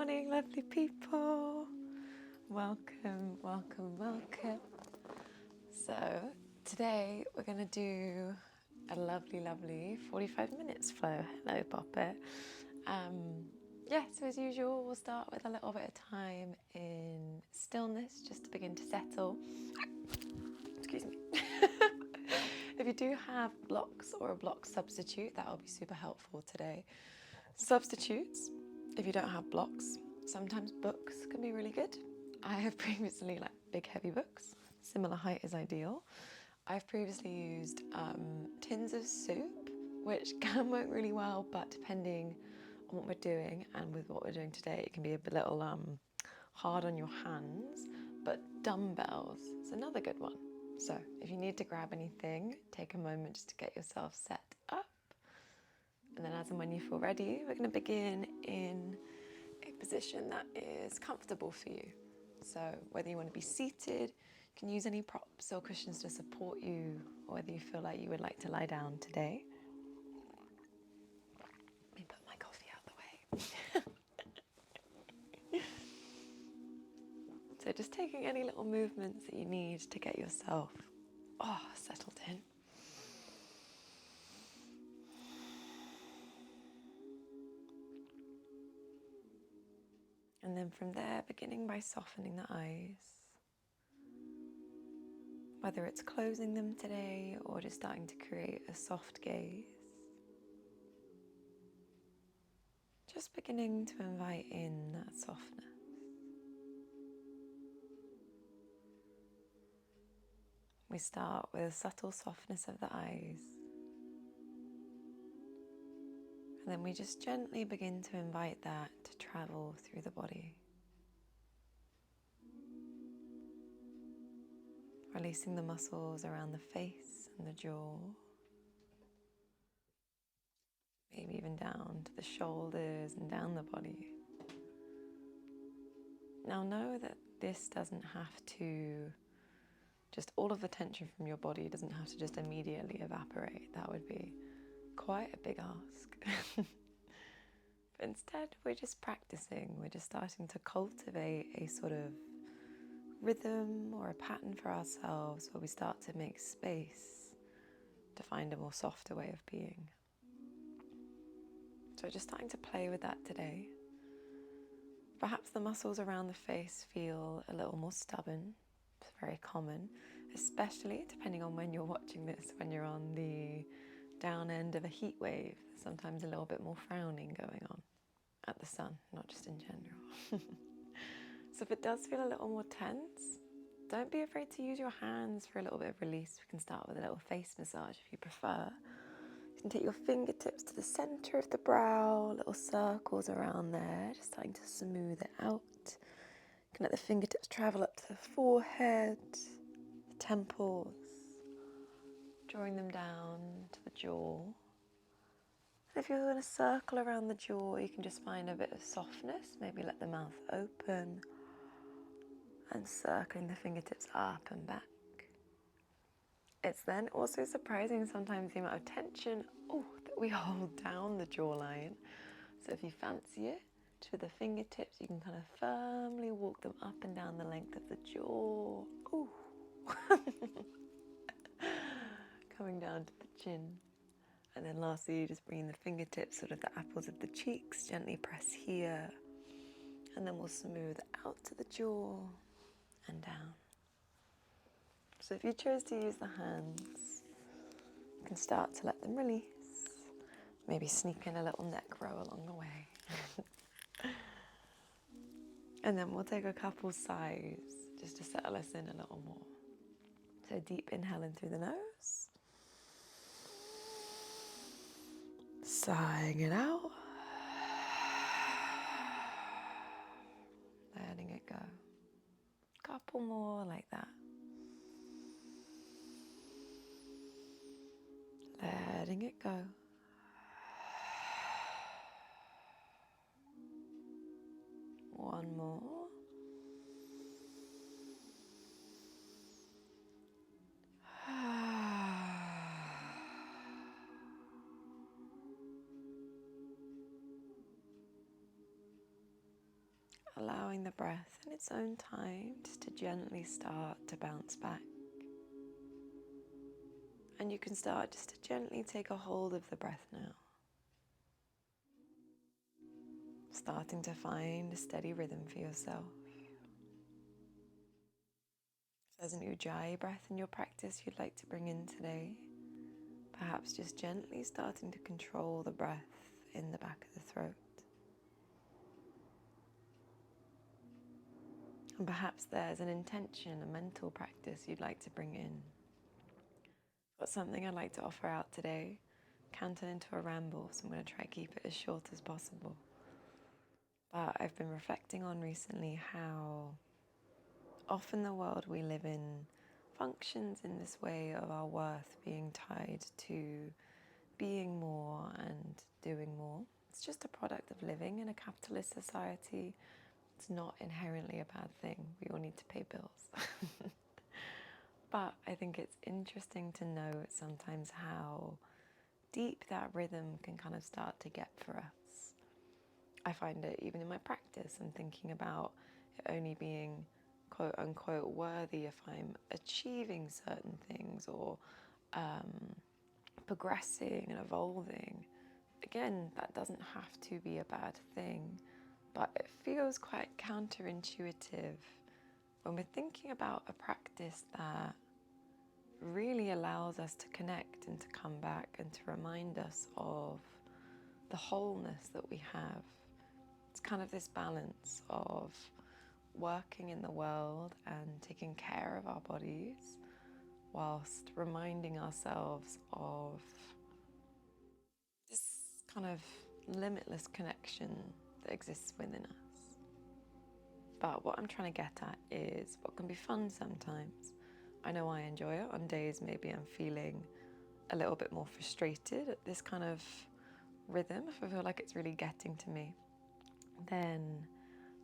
morning, lovely people. Welcome, welcome, welcome. So today we're going to do a lovely 45 minutes flow. Hello, Poppet. So as usual, we'll start with a little bit of time in stillness just to begin to settle. Excuse me. If you do have blocks or a block substitute, that will be super helpful today. Substitutes, if you don't have blocks, sometimes books can be really good. I have previously, like big heavy books, similar height is ideal. I've previously used tins of soup, which can work really well, but depending on what we're doing and with what we're doing today, it can be a little hard on your hands, but dumbbells is another good one. So if you need to grab anything, take a moment just to get yourself set up. And then as and when you feel ready, we're going to begin in a position that is comfortable for you. So whether you want to be seated, you can use any props or cushions to support you, or whether you feel like you would like to lie down today. Let me put my coffee out the way. So just taking any little movements that you need to get yourself settled in. And then from there, beginning by softening the eyes. Whether it's closing them today or just starting to create a soft gaze. Just beginning to invite in that softness. We start with a subtle softness of the eyes. And then we just gently begin to invite that to travel through the body. Releasing the muscles around the face and the jaw. Maybe even down to the shoulders and down the body. Now know that this doesn't have to, just all of the tension from your body doesn't have to just immediately evaporate. That would be quite a big ask. But instead, we're just practicing. We're just starting to cultivate a sort of rhythm or a pattern for ourselves where we start to make space to find a more softer way of being. So just starting to play with that today. Perhaps the muscles around the face feel a little more stubborn. It's very common, especially depending on when you're watching this, when you're on the down end of a heat wave. There's sometimes a little bit more frowning going on at the sun, not just in general. So if it does feel a little more tense, don't be afraid to use your hands for a little bit of release. We can start with a little face massage if you prefer. You can take your fingertips to the center of the brow, little circles around there, just starting to smooth it out. You can let the fingertips travel up to the forehead, the temples, drawing them down to the jaw. And if you're going to circle around the jaw, you can just find a bit of softness, maybe let the mouth open, and circling the fingertips up and back. It's then also surprising sometimes the amount of tension that we hold down the jawline. So if you fancy it, with the fingertips, you can kind of firmly walk them up and down the length of the jaw. Ooh. Coming down to the chin. And then lastly, just bringing the fingertips, sort of the apples of the cheeks, gently press here. And then we'll smooth out to the jaw and down. So if you chose to use the hands, you can start to let them release. Maybe sneak in a little neck row along the way. And then we'll take a couple sighs just to settle us in a little more. So deep inhale in through the nose. Sighing it out. Letting it go. Couple more like that. Letting it go. One more. allowing the breath in its own time just to gently start to bounce back. And you can start just to gently take a hold of the breath now. Starting to find a steady rhythm for yourself. If there's an Ujjayi breath in your practice you'd like to bring in today, perhaps just gently starting to control the breath in the back of the throat. And perhaps there's an intention, a mental practice you'd like to bring in. But something I'd like to offer out today can turn into a ramble, so I'm going to try to keep it as short as possible. But I've been reflecting on recently how often the world we live in functions in this way of our worth being tied to being more and doing more. It's just a product of living in a capitalist society. It's not inherently a bad thing. We all need to pay bills. But I think it's interesting to note sometimes how deep that rhythm can kind of start to get for us. I find it even in my practice. I'm thinking about it only being quote unquote worthy if I'm achieving certain things or progressing and evolving. Again, that doesn't have to be a bad thing, but it feels quite counterintuitive when we're thinking about a practice that really allows us to connect and to come back and to remind us of the wholeness that we have. It's kind of this balance of working in the world and taking care of our bodies whilst reminding ourselves of this kind of limitless connection that exists within us. But what I'm trying to get at is what can be fun sometimes. I know I enjoy it on days maybe I'm feeling a little bit more frustrated at this kind of rhythm, if I feel like it's really getting to me. Then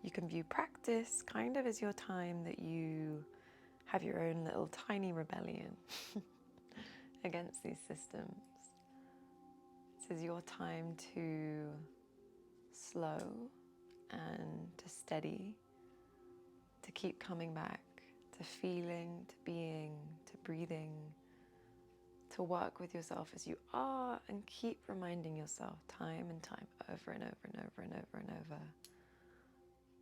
you can view practice kind of as your time that you have your own little tiny rebellion against these systems. This is your time to slow and to steady, to keep coming back, to feeling, to being, to breathing, to work with yourself as you are and keep reminding yourself time and time over and over and over and over and over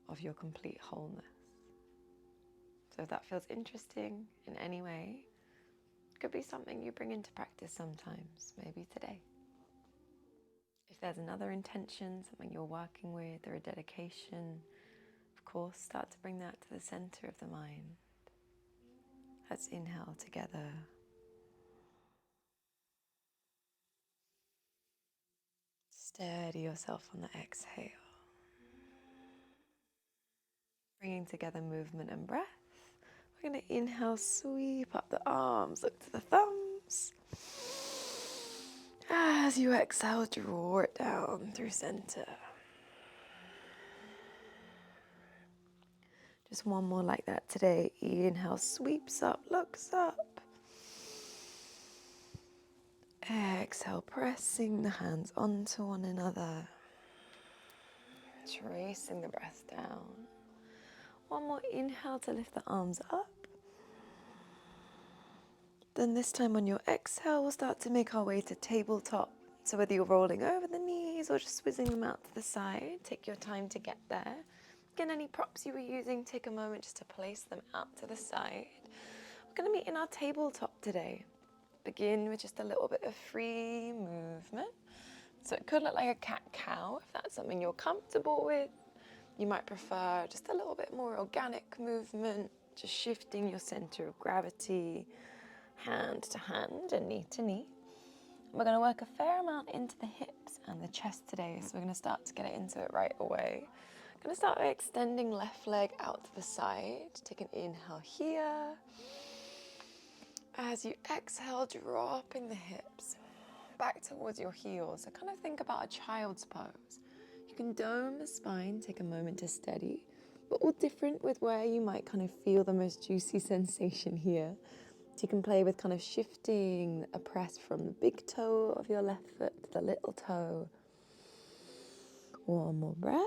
of your complete wholeness. So if that feels interesting in any way, it could be something you bring into practice sometimes, maybe today. If there's another intention, something you're working with or a dedication, of course, start to bring that to the center of the mind. Let's inhale together. Steady yourself on the exhale. Bringing together movement and breath. We're going to inhale, sweep up the arms, look to the thumbs. As you exhale, draw it down through center. Just one more like that today. Inhale, sweeps up, looks up. Exhale, pressing the hands onto one another. Tracing the breath down. One more inhale to lift the arms up. Then this time on your exhale, we'll start to make our way to tabletop. So whether you're rolling over the knees or just whizzing them out to the side, take your time to get there. Again, any props you were using, take a moment just to place them out to the side. We're going to meet in our tabletop today. Begin with just a little bit of free movement. So it could look like a cat-cow if that's something you're comfortable with. You might prefer just a little bit more organic movement, just shifting your center of gravity, hand to hand and knee to knee. We're going to work a fair amount into the hips and the chest today, so we're going to start to get into it right away. I'm going to start by extending left leg out to the side. Take an inhale here. As you exhale, dropping the hips back towards your heels. So kind of think about a child's pose. You can dome the spine, take a moment to steady, but all different with where you might kind of feel the most juicy sensation here. So you can play with kind of shifting a press from the big toe of your left foot to the little toe. One more breath.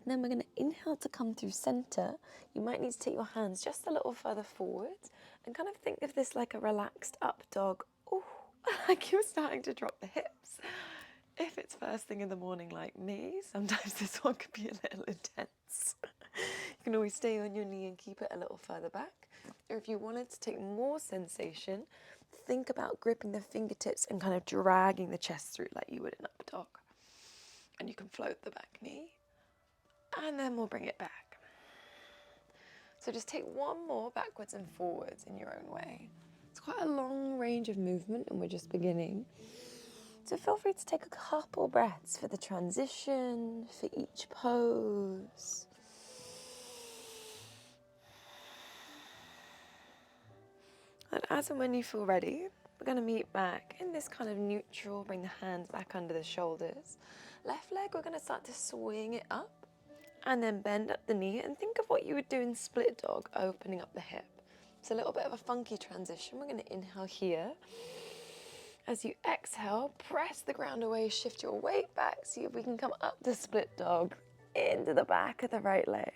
And then we're going to inhale to come through center. You might need to take your hands just a little further forward and kind of think of this like a relaxed up dog. Ooh, like you're starting to drop the hips. If it's first thing in the morning like me, sometimes this one could be a little intense. You can always stay on your knee and keep it a little further back. Or if you wanted to take more sensation, think about gripping the fingertips and kind of dragging the chest through like you would in up dog. And you can float the back knee. And then we'll bring it back. So just take one more backwards and forwards in your own way. It's quite a long range of movement and we're just beginning. So feel free to take a couple breaths for the transition, for each pose. And as and when you feel ready, we're going to meet back in this kind of neutral, bring the hands back under the shoulders. Left leg, we're going to start to swing it up and then bend up the knee and think of what you would do in split dog, opening up the hip. It's a little bit of a funky transition. We're going to inhale here. As you exhale, press the ground away, shift your weight back, see if we can come up to split dog into the back of the right leg.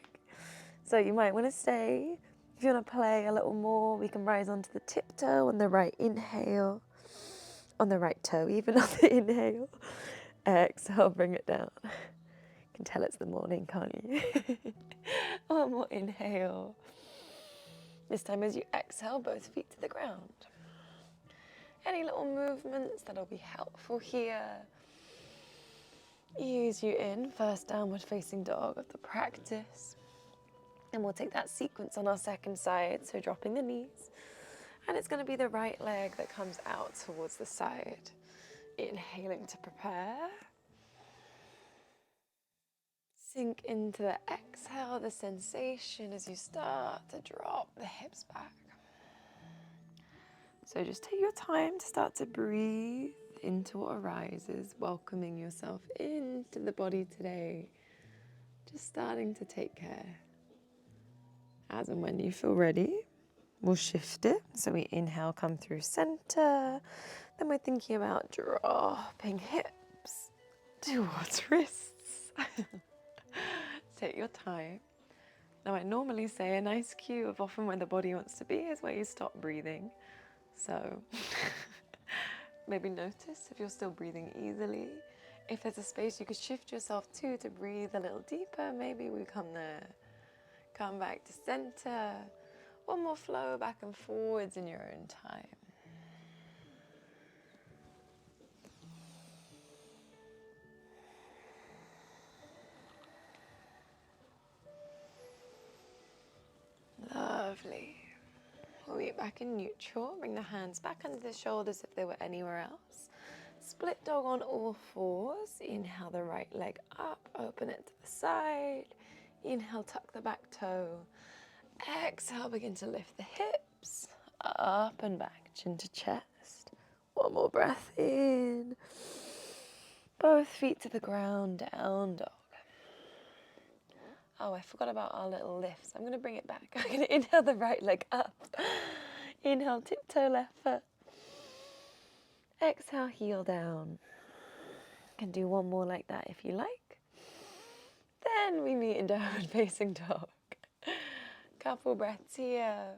So you might want to stay. If you want to play a little more, we can rise onto the tiptoe on the right inhale, on the right toe, even on the inhale. Exhale, bring it down. You can tell it's the morning, can't you? One more inhale. This time as you exhale, both feet to the ground. Any little movements that'll be helpful here. Ease you in, first downward facing dog of the practice. And we'll take that sequence on our second side, so dropping the knees. And it's going to be the right leg that comes out towards the side. Inhaling to prepare. Sink into the exhale, the sensation as you start to drop the hips back. So just take your time to start to breathe into what arises, welcoming yourself into the body today. Just starting to take care. As and when you feel ready, we'll shift it. So we inhale, come through center. Then we're thinking about dropping hips towards wrists. Take your time. Now I normally say a nice cue of often where the body wants to be is where you stop breathing. So maybe notice if you're still breathing easily. If there's a space you could shift yourself to breathe a little deeper, maybe we come there. Come back to center. One more flow back and forwards in your own time. Lovely. We'll meet back in neutral. Bring the hands back under the shoulders if they were anywhere else. Split dog on all fours. Inhale the right leg up, open it to the side. Inhale, tuck the back toe. Exhale, begin to lift the hips. Up and back, chin to chest. One more breath in. Both feet to the ground, down dog. Oh, I forgot about our little lifts. I'm going to bring it back. I'm going to inhale the right leg up. Inhale, tiptoe left foot. Exhale, heel down. Can do one more like that if you like. Then we meet in downward facing dog. Couple breaths here.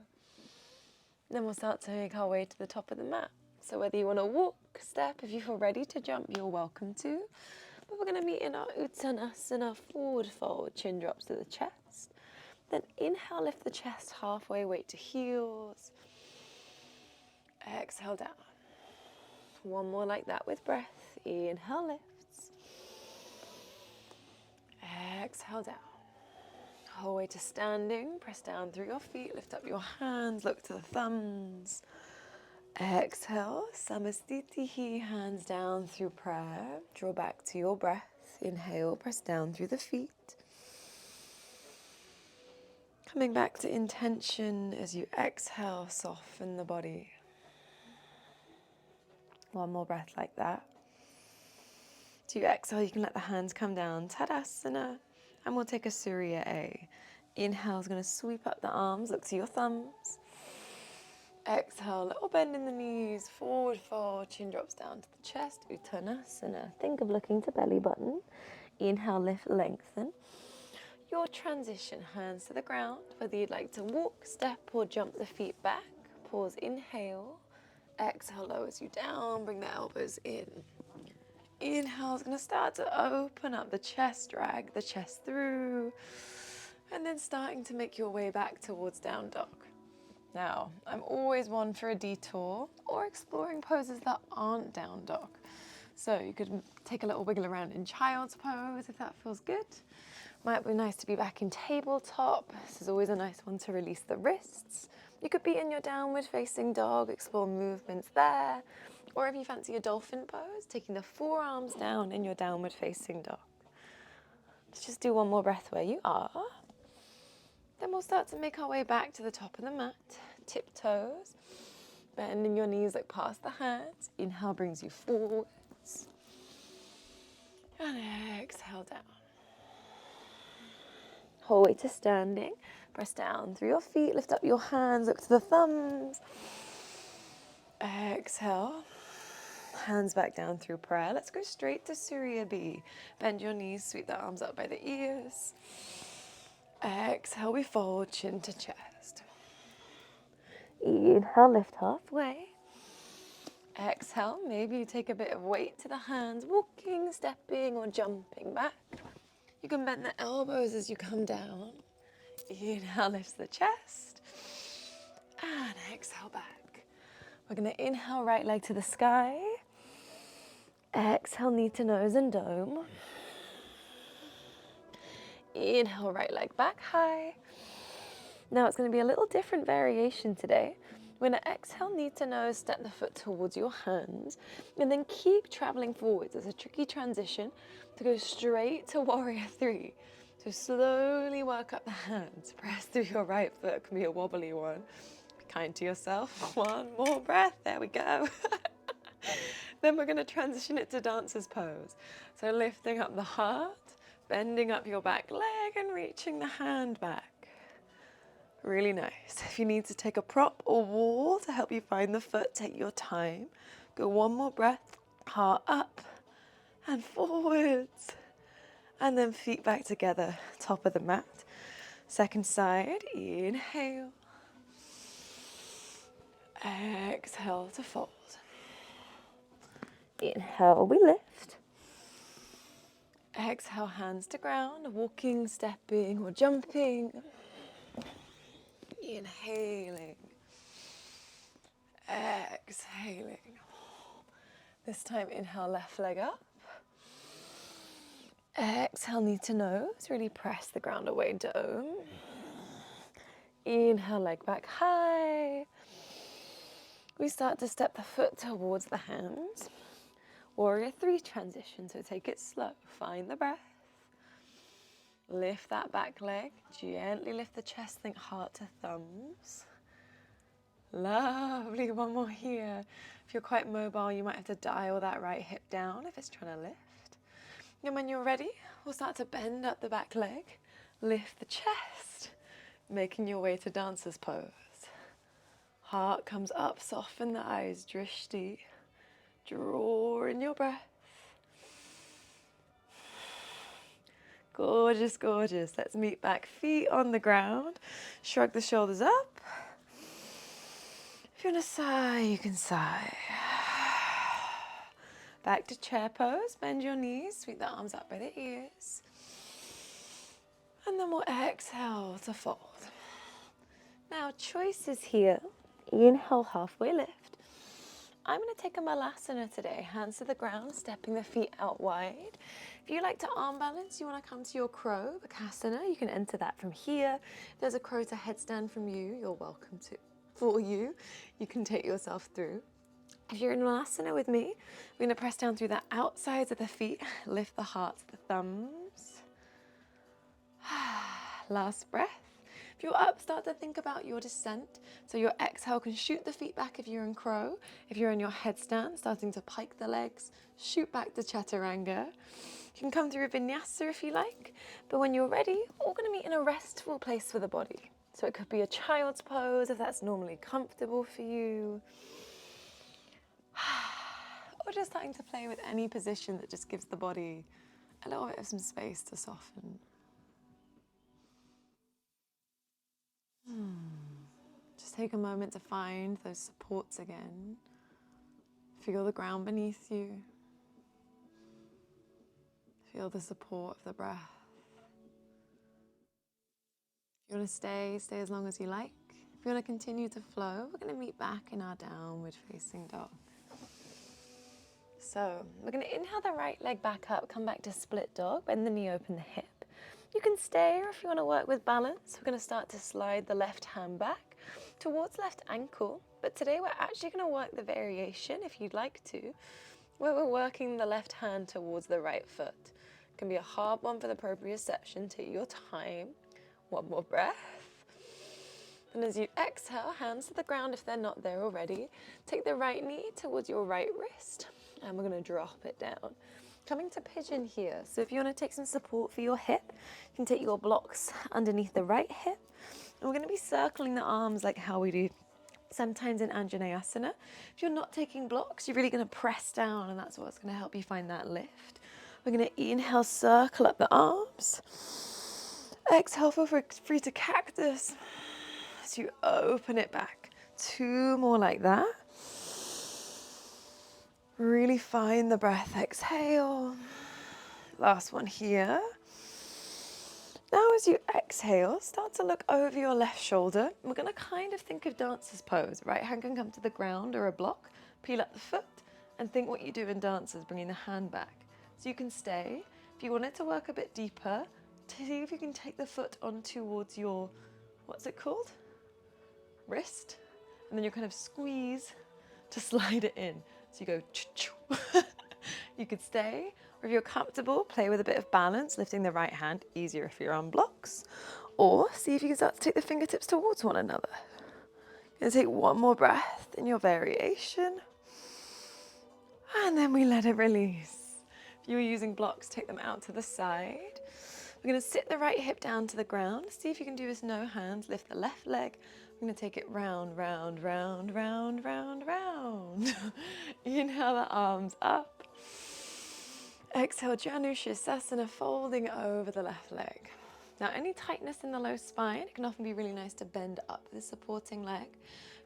Then we'll start to make our way to the top of the mat. So whether you want to walk, step, if you feel ready to jump, you're welcome to. But we're going to meet in our Uttanasana, forward fold, chin drops to the chest. Then inhale, lift the chest halfway, weight to heels. Exhale down. One more like that with breath. Inhale, lifts. Exhale down. Whole way to standing. Press down through your feet. Lift up your hands. Look to the thumbs. Exhale. Samastitihi. Hands down through prayer. Draw back to your breath. Inhale. Press down through the feet. Coming back to intention as you exhale. Soften the body. One more breath like that. As you exhale, you can let the hands come down. Tadasana. And we'll take a Surya A. Inhale is going to sweep up the arms, look to your thumbs. Exhale, little bend in the knees, forward fold, chin drops down to the chest, Uttanasana. Think of looking to belly button. Inhale, lift, lengthen. your transition, hands to the ground, whether you'd like to walk, step, or jump the feet back. Pause, inhale. Exhale, lowers you down, bring the elbows in. Inhale is going to start to open up the chest, drag the chest through, and then starting to make your way back towards down dog. Now, I'm always one for a detour or exploring poses that aren't down dog. So you could take a little wiggle around in child's pose if that feels good. Might be nice to be back in tabletop. This is always a nice one to release the wrists. You could be in your downward facing dog, explore movements there. Or if you fancy a dolphin pose, taking the forearms down in your downward facing dog. Let's just do one more breath where you are. Then we'll start to make our way back to the top of the mat. Tiptoes, bending your knees, look past the hands. Inhale brings you forwards. And exhale down. Whole way to standing. Press down through your feet, lift up your hands, look to the thumbs. Exhale. Hands back down through prayer. Let's go straight to Surya B. Bend your knees, sweep the arms up by the ears. Exhale, we fold chin to chest. Inhale, lift halfway. Exhale, maybe you take a bit of weight to the hands, walking, stepping, or jumping back. You can bend the elbows as you come down. Inhale, lifts the chest. And exhale back. We're going to inhale, right leg to the sky. Exhale, knee to nose and dome. Inhale, right leg back high. Now it's going to be a little different variation today. We're going to exhale, knee to nose, step the foot towards your hands, and then keep traveling forwards. It's a tricky transition to go straight to warrior three. So slowly work up the hands. Press through your right foot. It can be a wobbly one. Be kind to yourself. One more breath. There we go. Then we're going to transition it to dancer's pose. So lifting up the heart, bending up your back leg and reaching the hand back. Really nice. If you need to take a prop or wall to help you find the foot, take your time. Go one more breath, heart up and forwards. And then feet back together, top of the mat. Second side, inhale. Exhale to fold. Inhale, we lift. Exhale, hands to ground, walking, stepping, or jumping. Inhaling. Exhaling. This time, inhale, left leg up. Exhale, knee to nose. Really press the ground away, dome. Inhale, leg back high. We start to step the foot towards the hands. Warrior three transition, so take it slow. Find the breath. Lift that back leg. Gently lift the chest, think heart to thumbs. Lovely, one more here. If you're quite mobile, you might have to dial that right hip down if it's trying to lift. And when you're ready, we'll start to bend up the back leg. Lift the chest, making your way to dancer's pose. Heart comes up, soften the eyes, drishti. Draw in your breath. Gorgeous, gorgeous. Let's meet back, feet on the ground. Shrug the shoulders up. If you want to sigh, you can sigh. Back to chair pose. Bend your knees, sweep the arms up by the ears. And then we'll exhale to fold. Now, choices here. Inhale, halfway lift. I'm going to take a malasana today, hands to the ground, stepping the feet out wide. If you like to arm balance, you want to come to your crow, Bakasana, you can enter that from here. If there's a crow to headstand from you, you're welcome to. For you, you can take yourself through. If you're in malasana with me, we're going to press down through the outsides of the feet, lift the heart to the thumbs. Last breath. If you're up, start to think about your descent. So your exhale can shoot the feet back if you're in crow. If you're in your headstand, starting to pike the legs, shoot back to chaturanga. You can come through a vinyasa if you like. But when you're ready, we're going to meet in a restful place for the body. So it could be a child's pose if that's normally comfortable for you. Or just starting to play with any position that just gives the body a little bit of some space to soften. Just take a moment to find those supports again. Feel the ground beneath you. Feel the support of the breath. If you want to stay as long as you like. If you want to continue to flow, we're going to meet back in our downward facing dog. So we're going to inhale the right leg back up, come back to split dog, bend the knee, open the hip. You can stay, or if you want to work with balance, we're going to start to slide the left hand back towards left ankle. But today we're actually going to work the variation, if you'd like to, where we're working the left hand towards the right foot. It can be a hard one for the proprioception. Take your time. One more breath. And as you exhale, hands to the ground if they're not there already. Take the right knee towards your right wrist, and we're going to drop it down. Coming to pigeon here. So if you want to take some support for your hip, you can take your blocks underneath the right hip. And we're going to be circling the arms like how we do sometimes in Anjaneyasana. If you're not taking blocks, you're really going to press down, and that's what's going to help you find that lift. We're going to inhale, circle up the arms. Exhale, feel free to cactus. As you open it back. 2 more like that. Really find the breath. Exhale. Last one here. Now as you exhale, start to look over your left shoulder. We're going to kind of think of dancer's pose. Right hand can come to the ground or a block. Peel up the foot and think what you do in dancers, bringing the hand back. So you can stay. If you want it to work a bit deeper, see if you can take the foot on towards your, what's it called? Wrist. And then you kind of squeeze to slide it in. So you go choo-choo. You could stay, or if you're comfortable, play with a bit of balance, lifting the right hand, easier if you're on blocks. Or see if you can start to take the fingertips towards one another. You're gonna take one more breath in your variation. And then we let it release. If you were using blocks, take them out to the side. We're gonna sit the right hip down to the ground. See if you can do this no hands, lift the left leg. I'm going to take it round, round, round, round, round, round. Inhale the arms up. Exhale, Janu Sirsasana, folding over the left leg. Now, any tightness in the low spine, it can often be really nice to bend up the supporting leg.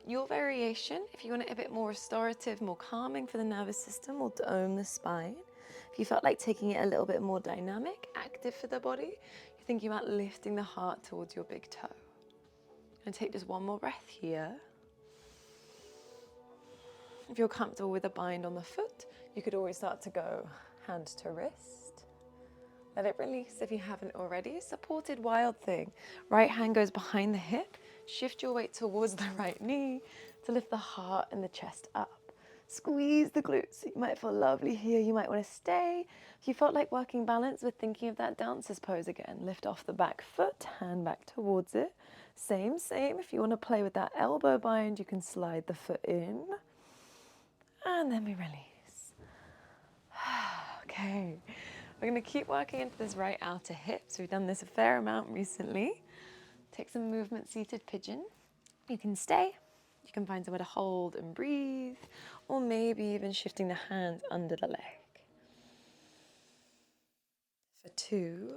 Your variation, if you want it a bit more restorative, more calming for the nervous system, will dome the spine. If you felt like taking it a little bit more dynamic, active for the body, you're thinking about lifting the heart towards your big toe. And take just one more breath here. If you're comfortable with a bind on the foot, you could always start to go hand to wrist. Let it release if you haven't already. Supported wild thing. Right hand goes behind the hip. Shift your weight towards the right knee to lift the heart and the chest up. Squeeze the glutes. You might feel lovely here. You might want to stay. If you felt like working balance, we're thinking of that dancer's pose again. Lift off the back foot, hand back towards it. Same. If you want to play with that elbow bind, you can slide the foot in. And then we release. Okay. We're going to keep working into this right outer hip. So we've done this a fair amount recently. Take some movement, seated pigeon. You can stay. You can find somewhere to hold and breathe. Or maybe even shifting the hands under the leg. For 2.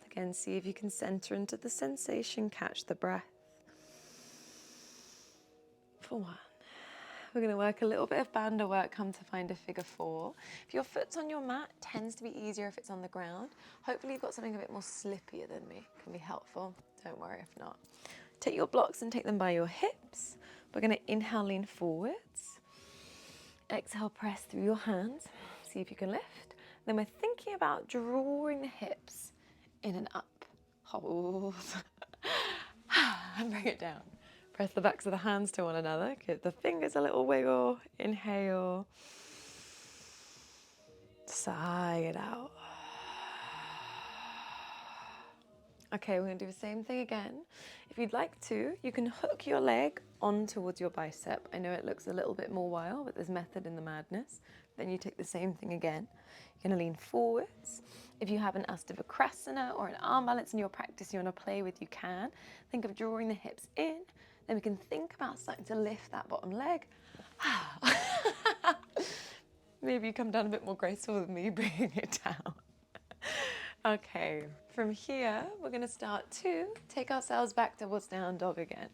Again, see if you can center into the sensation, catch the breath. For 1. We're going to work a little bit of bandha work, come to find a figure 4. If your foot's on your mat, it tends to be easier if it's on the ground. Hopefully you've got something a bit more slippier than me. Can be helpful. Don't worry if not. Take your blocks and take them by your hips. We're going to inhale, lean forwards. Exhale, press through your hands. See if you can lift. Then we're thinking about drawing the hips in and up. Hold. And bring it down. Press the backs of the hands to one another. Give the fingers a little wiggle. Inhale. Sigh it out. Okay, we're going to do the same thing again. If you'd like to, you can hook your leg on towards your bicep. I know it looks a little bit more wild, but there's method in the madness. Then you take the same thing again. You're going to lean forwards. If you have an Astavakrasana or an arm balance in your practice you want to play with, you can. Think of drawing the hips in. Then we can think about starting to lift that bottom leg. Maybe you come down a bit more graceful than me, bringing it down. Okay, from here, we're going to start to take ourselves back towards down dog again.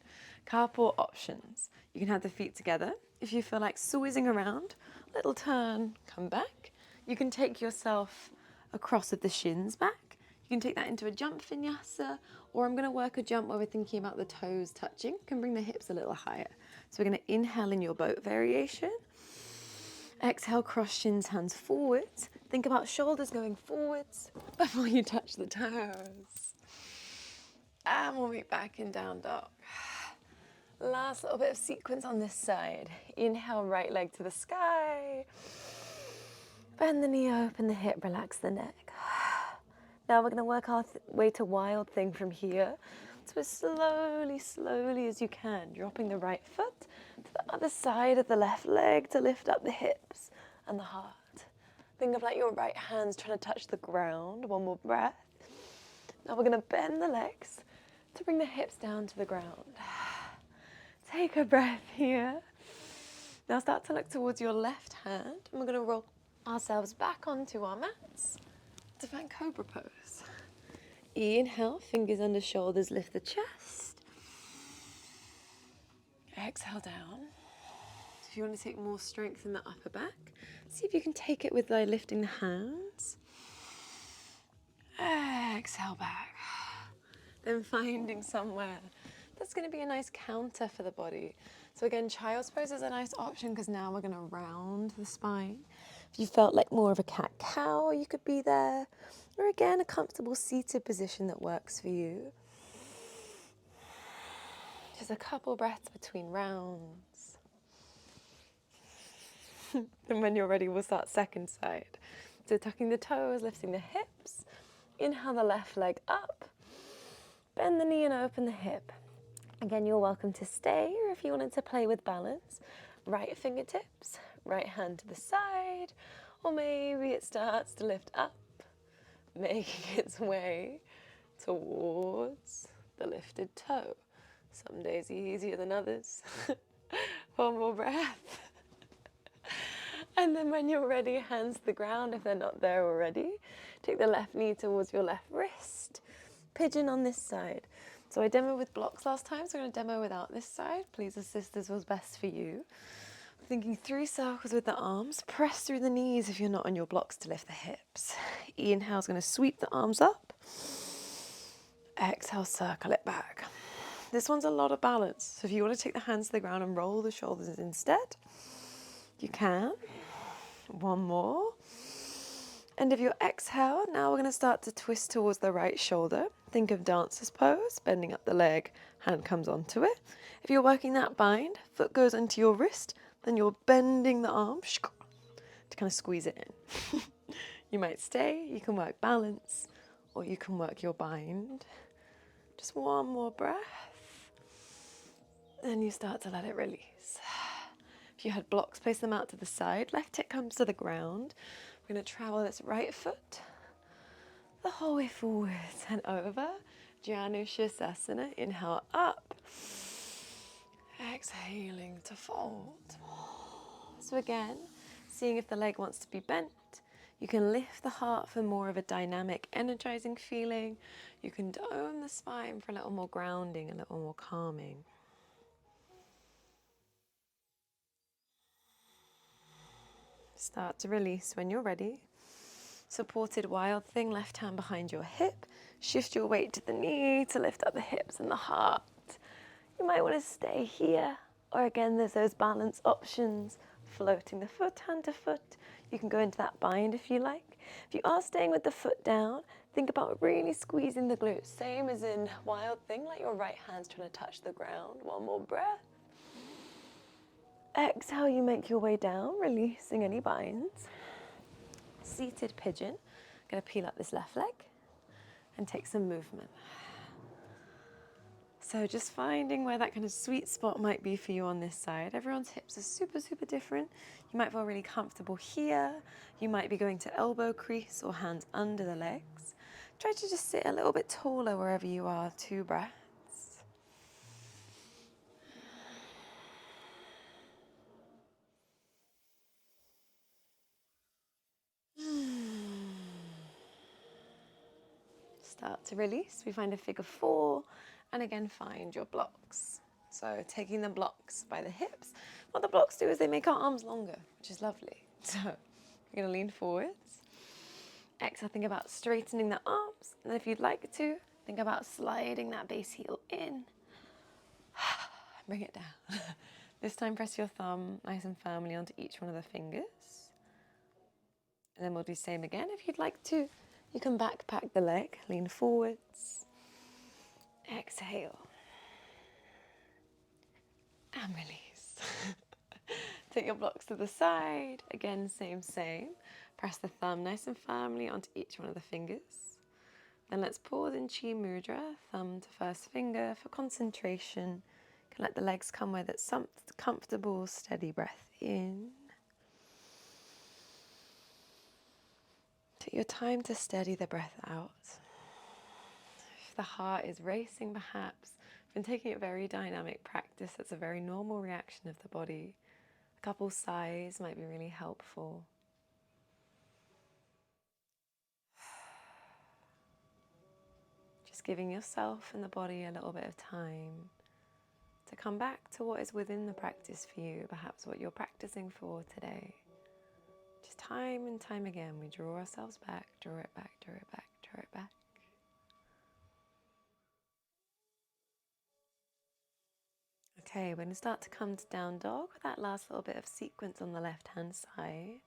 Couple options. You can have the feet together. If you feel like swizing around, little turn, come back. You can take yourself across with the shins back. You can take that into a jump vinyasa, or I'm going to work a jump where we're thinking about the toes touching. You can bring the hips a little higher. So we're going to inhale in your boat variation. Exhale, cross shins, hands forwards. Think about shoulders going forwards before you touch the toes. And we'll meet back in down dog. Last little bit of sequence on this side. Inhale, right leg to the sky. Bend the knee, open the hip, relax the neck. Now we're going to work our way to wild thing from here. So as slowly as you can, dropping the right foot to the other side of the left leg to lift up the hips and the heart. Think of like your right hand's trying to touch the ground. One more breath. Now we're going to bend the legs to bring the hips down to the ground. Take a breath here. Now start to look towards your left hand, and we're going to roll ourselves back onto our mats to find cobra pose. Inhale, fingers under shoulders, lift the chest. Exhale down. So if you want to take more strength in the upper back, see if you can take it with lifting the hands. Exhale back. Then finding somewhere that's going to be a nice counter for the body. So again, child's pose is a nice option because now we're going to round the spine. If you felt like more of a cat-cow, you could be there. Or again, a comfortable seated position that works for you. Just a couple breaths between rounds. And when you're ready, we'll start second side. So tucking the toes, lifting the hips. Inhale the left leg up. Bend the knee and open the hip. Again, you're welcome to stay, or if you wanted to play with balance, right fingertips, right hand to the side, or maybe it starts to lift up, making its way towards the lifted toe. Some days easier than others. One more breath. And then when you're ready, hands to the ground if they're not there already. Take the left knee towards your left wrist. Pigeon on this side. So I demoed with blocks last time, so I'm going to demo without this side. Please assist as was best for you. Thinking 3 circles with the arms. Press through the knees if you're not on your blocks to lift the hips. Inhale is going to sweep the arms up. Exhale, circle it back. This one's a lot of balance. So if you want to take the hands to the ground and roll the shoulders instead, you can. One more. End of your exhale. Now we're going to start to twist towards the right shoulder. Think of dancer's pose, bending up the leg, hand comes onto it. If you're working that bind, foot goes into your wrist, then you're bending the arm to kind of squeeze it in. You might stay, you can work balance, or you can work your bind. Just one more breath. Then you start to let it release. If you had blocks, place them out to the side. Left hip comes to the ground. We're going to travel this right foot the whole way forwards and over. Janu Sirsasana. Inhale up. Exhaling to fold. So again, seeing if the leg wants to be bent. You can lift the heart for more of a dynamic, energizing feeling. You can dome the spine for a little more grounding, a little more calming. Start to release when you're ready. Supported wild thing, left hand behind your hip. Shift your weight to the knee to lift up the hips and the heart. You might want to stay here. Or again, there's those balance options. Floating the foot, hand to foot. You can go into that bind if you like. If you are staying with the foot down, think about really squeezing the glutes. Same as in wild thing, like your right hand's trying to touch the ground. One more breath. Exhale, you make your way down, releasing any binds. Seated pigeon. Going to peel up this left leg and take some movement. So just finding where that kind of sweet spot might be for you on this side. Everyone's hips are super, super different. You might feel really comfortable here. You might be going to elbow crease or hands under the legs. Try to just sit a little bit taller wherever you are. 2 breaths. start to release. We find a figure 4 and again find your blocks. So taking the blocks by the hips. What the blocks do is they make our arms longer, which is lovely. So we're going to lean forwards. Exhale, think about straightening the arms. And then if you'd like to, think about sliding that base heel in. Bring it down. This time press your thumb nice and firmly onto each one of the fingers. And then we'll do the same again. If you'd like to, you can backpack the leg, lean forwards. Exhale. And release. Take your blocks to the side. Again, same. Press the thumb nice and firmly onto each one of the fingers. Then let's pause in Chi Mudra, thumb to first finger for concentration. You can let the legs come with it. Some comfortable, steady breath in. Take your time to steady the breath out. If the heart is racing, perhaps, been taking it very dynamic practice, that's a very normal reaction of the body. A couple sighs might be really helpful. Just giving yourself and the body a little bit of time to come back to what is within the practice for you, perhaps what you're practicing for today. Just time and time again, we draw ourselves back, draw it back, draw it back, draw it back. Okay, we're going to start to come to down dog with that last little bit of sequence on the left-hand side.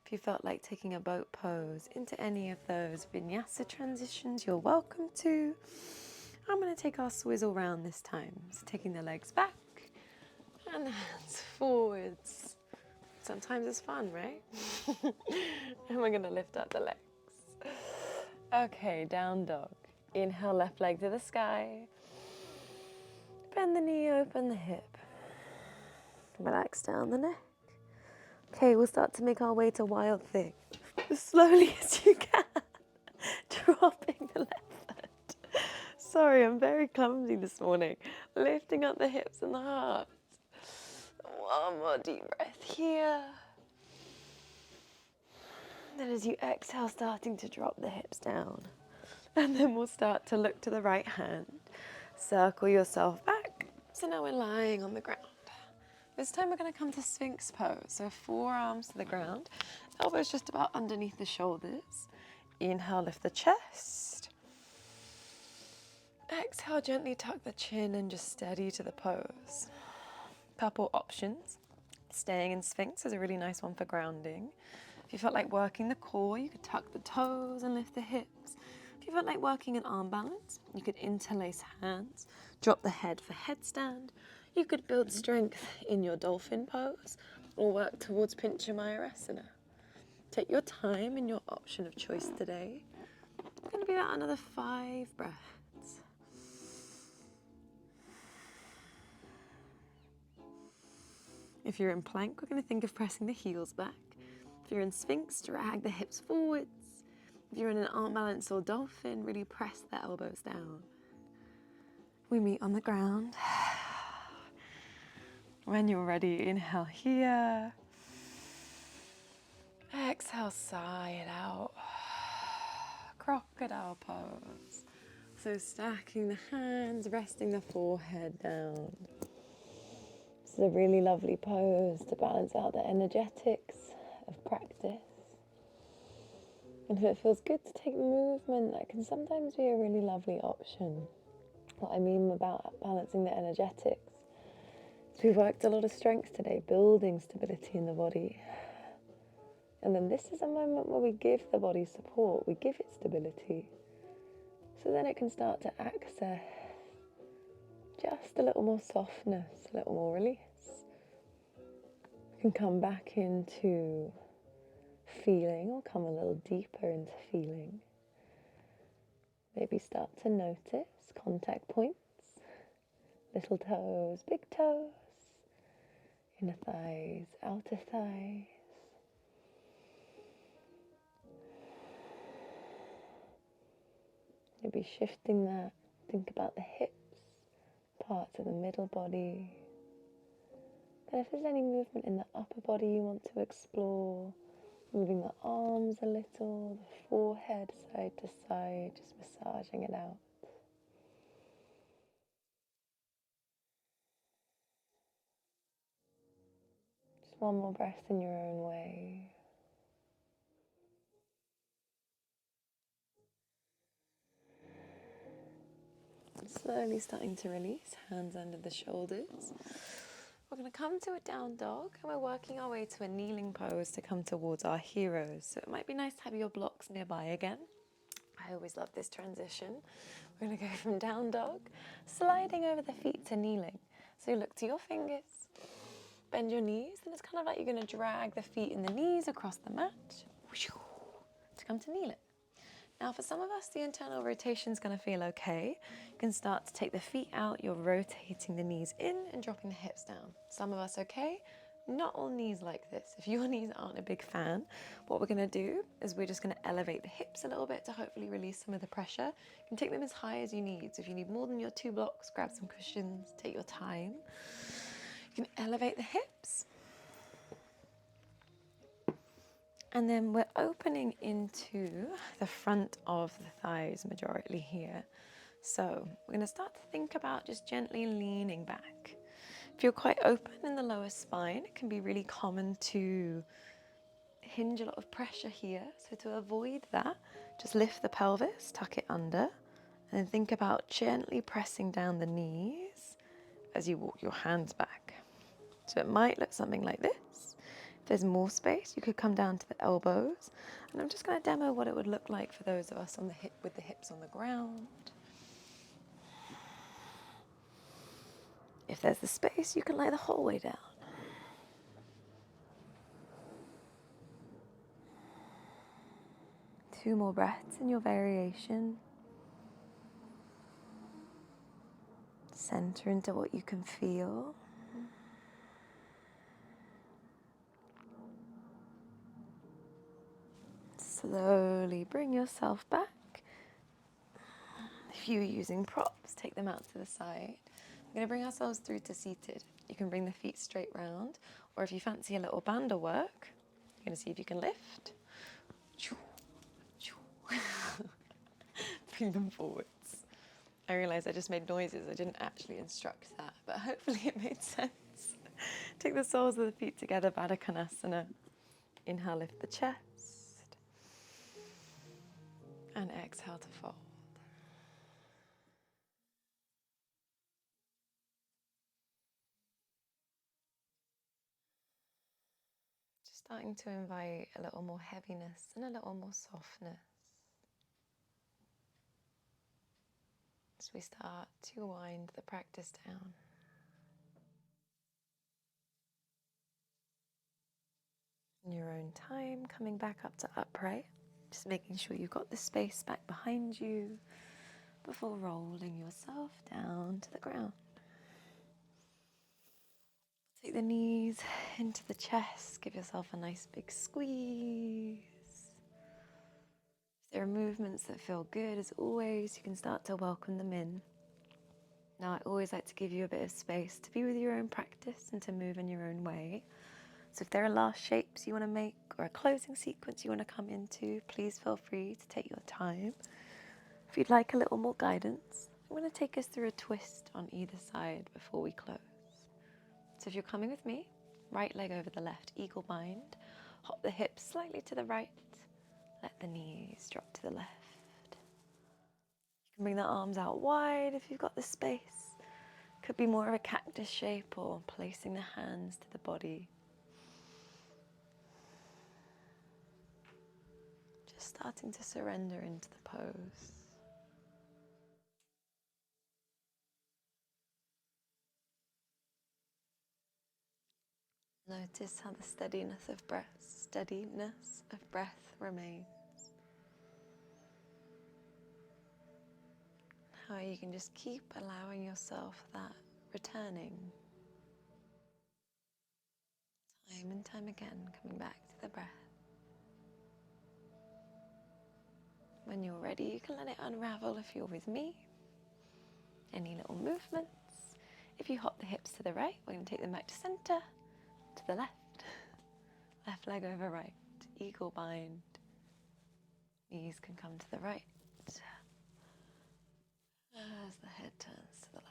If you felt like taking a boat pose into any of those vinyasa transitions, you're welcome to. I'm going to take our swizzle round this time. So taking the legs back and the hands forwards. Sometimes it's fun, right? And we're going to lift up the legs. Okay, down dog. Inhale, left leg to the sky. Bend the knee, open the hip. Relax down the neck. Okay, we'll start to make our way to wild thing. As slowly as you can. Dropping the left foot. Sorry, I'm very clumsy this morning. Lifting up the hips and the heart. One more deep breath here. Then as you exhale, starting to drop the hips down. And then we'll start to look to the right hand. Circle yourself back. So now we're lying on the ground. This time we're going to come to Sphinx pose. So forearms to the ground. Elbows just about underneath the shoulders. Inhale, lift the chest. Exhale, gently tuck the chin and just steady to the pose. Couple options. Staying in Sphinx is a really nice one for grounding. If you felt like working the core, you could tuck the toes and lift the hips. If you felt like working an arm balance, you could interlace hands, drop the head for headstand. You could build strength in your dolphin pose or work towards Pincha Mayurasana. Take your time and your option of choice today. It's going to be about another 5 breaths. If you're in plank, we're going to think of pressing the heels back. If you're in Sphinx, drag the hips forwards. If you're in an arm balance or dolphin, really press the elbows down. We meet on the ground. When you're ready, inhale here. Exhale, sigh it out. Crocodile pose. So stacking the hands, resting the forehead down. This is a really lovely pose to balance out the energetics of practice. And if it feels good to take movement, that can sometimes be a really lovely option. What I mean about balancing the energetics is we've worked a lot of strength today, building stability in the body. And then this is a moment where we give the body support, we give it stability. So then it can start to access just a little more softness, a little more release. We can come back into feeling or come a little deeper into feeling. Maybe start to notice contact points, little toes, big toes, inner thighs, outer thighs. Maybe shifting that, think about the hips, parts of the middle body. And if there's any movement in the upper body you want to explore, Moving the arms a little, the forehead side to side, just massaging it out. Just one more breath in your own way. Slowly starting to release, hands under the shoulders. We're going to come to a down dog and we're working our way to a kneeling pose to come towards our heroes. So it might be nice to have your blocks nearby again. I always love this transition. We're going to go from down dog, sliding over the feet to kneeling. So you look to your fingers, bend your knees, and it's kind of like you're going to drag the feet and the knees across the mat to come to kneeling. Now for some of us, the internal rotation is going to feel okay. You can start to take the feet out, you're rotating the knees in and dropping the hips down. Some of us okay, not all knees like this. If your knees aren't a big fan, what we're going to do is we're just going to elevate the hips a little bit to hopefully release some of the pressure. You can take them as high as you need. So if you need more than your 2 blocks, grab some cushions, take your time. You can elevate the hips. And then we're opening into the front of the thighs majorly here. So we're going to start to think about just gently leaning back. If you're quite open in the lower spine, it can be really common to hinge a lot of pressure here. So to avoid that, just lift the pelvis, tuck it under, and then think about gently pressing down the knees as you walk your hands back. So it might look something like this. If there's more space, you could come down to the elbows. And I'm just going to demo what it would look like for those of us on the hip with the hips on the ground. If there's the space, you can lay the whole way down. Two more breaths in your variation. Center into what you can feel. Slowly bring yourself back. If you're using props, take them out to the side. We're going to bring ourselves through to seated. You can bring the feet straight round, or if you fancy a little banda work, you're going to see if you can lift. Bring them forwards. I realised I just made noises. I didn't actually instruct that, but hopefully it made sense. Take the soles of the feet together, Baddha Konasana. Inhale, lift the chest. And exhale to fold. Just starting to invite a little more heaviness and a little more softness as we start to wind the practice down. In your own time, coming back up to upright, just making sure you've got the space back behind you before rolling yourself down to the ground. Take the knees into the chest, give yourself a nice big squeeze. If there are movements that feel good, as always, you can start to welcome them in. Now, I always like to give you a bit of space to be with your own practice and to move in your own way. So if there are last shapes you want to make or a closing sequence you want to come into, please feel free to take your time. If you'd like a little more guidance, I'm going to take us through a twist on either side before we close. So if you're coming with me, right leg over the left, eagle bind, hop the hips slightly to the right, let the knees drop to the left. You can bring the arms out wide if you've got the space. Could be more of a cactus shape or placing the hands to the body. Just starting to surrender into the pose. Notice how the steadiness of breath remains. How you can just keep allowing yourself that returning. Time and time again, coming back to the breath. When you're ready, you can let it unravel if you're with me. Any little movements. If you hop the hips to the right, we're going to take them back to center, to the left. Left leg over right, eagle bind. Knees can come to the right as the head turns to the left.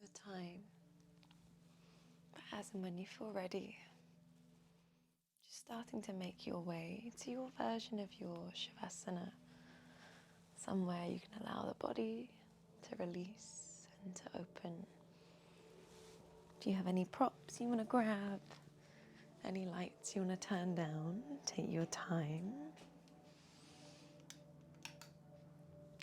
Take your time, but as and when you feel ready, just starting to make your way to your version of your Shavasana, somewhere you can allow the body to release and to open. Do you have any props you want to grab? Any lights you want to turn down? Take your time.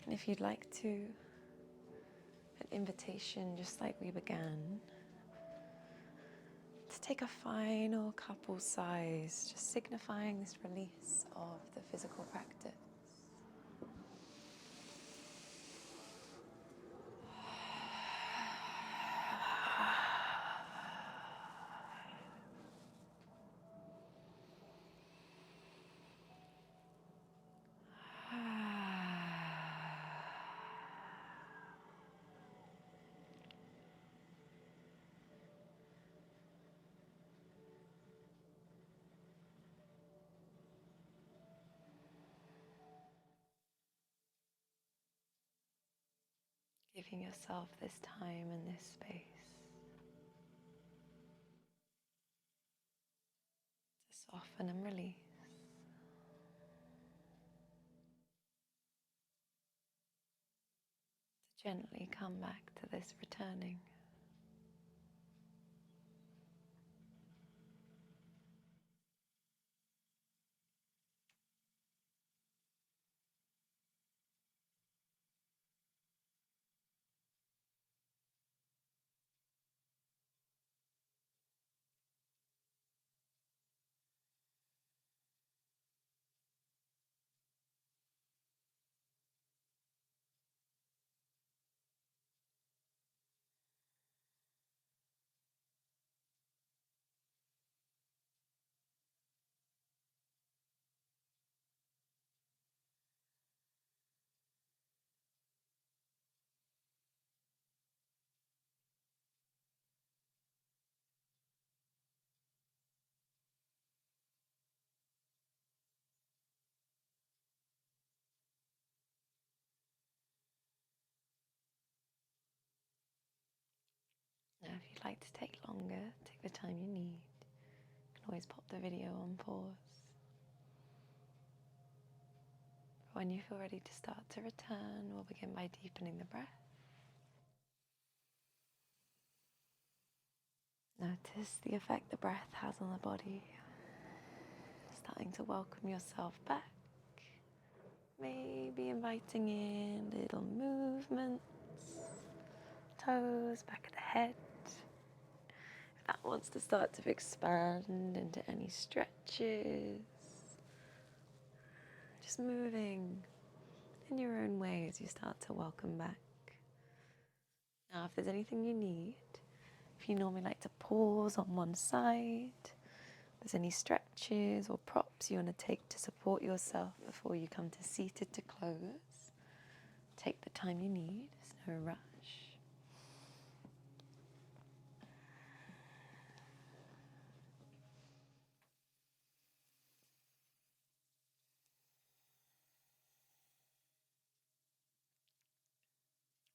And if you'd like to, an invitation just like we began, to take a final couple sighs, just signifying this release of the physical practice. Giving yourself this time and this space to soften and release. To gently come back to this returning. Now, if you'd like to take longer, take the time you need. You can always pop the video on pause. But when you feel ready to start to return, we'll begin by deepening the breath. Notice the effect the breath has on the body. Starting to welcome yourself back. Maybe inviting in little movements. Toes, back of the head. If that wants to start to expand into any stretches. Just moving in your own way as you start to welcome back. Now, if there's anything you need, if you normally like to pause on one side, if there's any stretches or props you want to take to support yourself before you come to seated to close, take the time you need, there's no rush.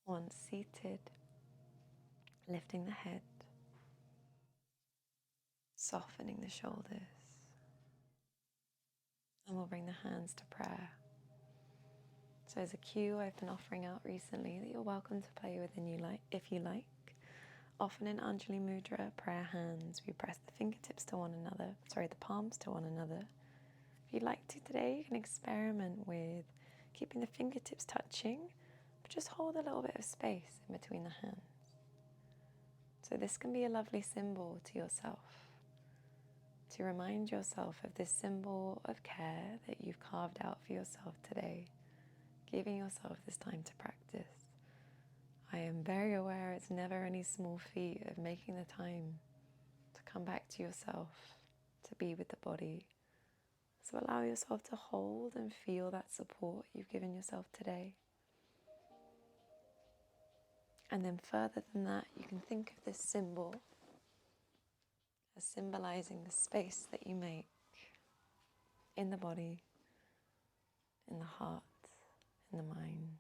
Once seated, lifting the head, softening the shoulders, and we'll bring the hands to prayer. So as a cue I've been offering out recently that you're welcome to play with if you like. Often in Anjali Mudra, prayer hands, we press the fingertips to one another, the palms to one another. If you'd like to today, you can experiment with keeping the fingertips touching, but just hold a little bit of space in between the hands. So this can be a lovely symbol to yourself to remind yourself of this symbol of care that you've carved out for yourself today, giving yourself this time to practice. I am very aware it's never any small feat of making the time to come back to yourself, to be with the body. So allow yourself to hold and feel that support you've given yourself today. And then further than that, you can think of this symbol as symbolizing the space that you make in the body, in the heart, in the mind.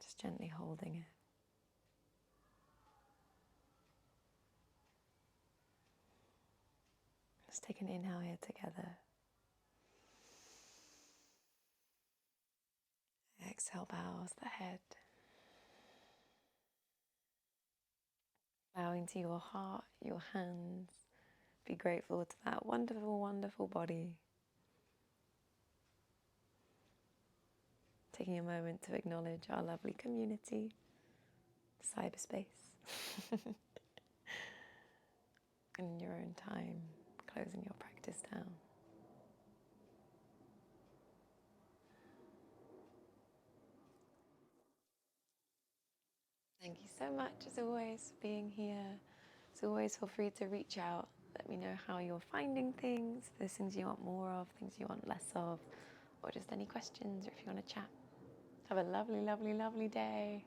Just gently holding it. Let's take an inhale here together. Exhale, bows the head. Bowing to your heart, your hands. Be grateful to that wonderful, wonderful body. Taking a moment to acknowledge our lovely community, cyberspace. And in your own time, closing your practice down. Thank you so much, as always, for being here. As always, feel free to reach out. Let me know how you're finding things, if there's things you want more of, things you want less of, or just any questions, or if you want to chat. Have a lovely, lovely, lovely day.